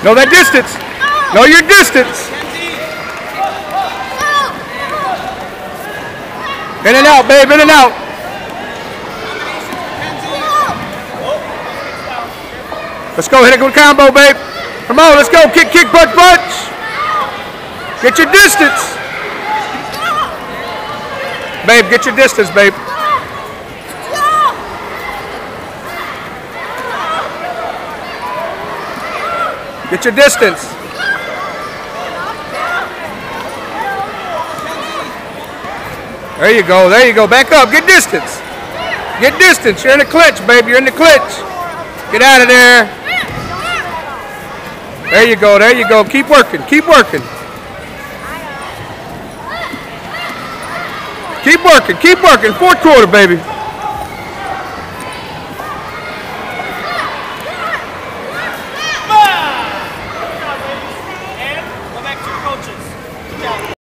Know that distance. Know your distance. In and out, babe, in and out. Let's go, hit a good combo, babe. Come on, let's go. Kick, kick, punch, punch. Get your distance. Babe, get your distance, babe. Get your distance. There you go, there you go. Back up, get distance. Get distance, you're in the clinch, baby, you're in the clinch. Get out of there. There you go, there you go. Keep working, keep working. Keep working, keep working. Fourth quarter, baby.